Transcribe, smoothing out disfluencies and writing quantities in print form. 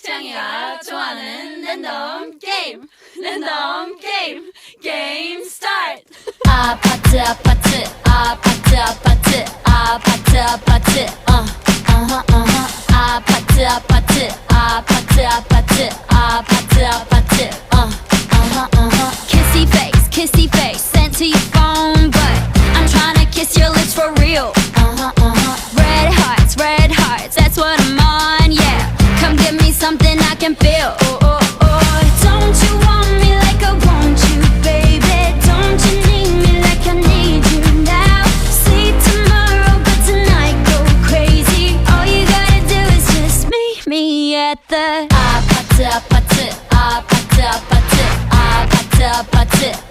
채영이가 좋아하는 랜덤 게임 게임 스타트. 아파트 아파트 아파트 아파트 아파트 아파트 아파트 아파트 아파트 아파트 아파트 아파트 kissy face sent to your phone but I'm tryna kiss your lips for real. Red hearts, that's what I'm on, yeah. Come give me something I can feel. Don't you want me like I want you, baby? Don't you need me like I need you now? Sleep tomorrow, but tonight go crazy. All you gotta do is just meet me at the 아파트 아파트 아파트 아파트 아파트 아파트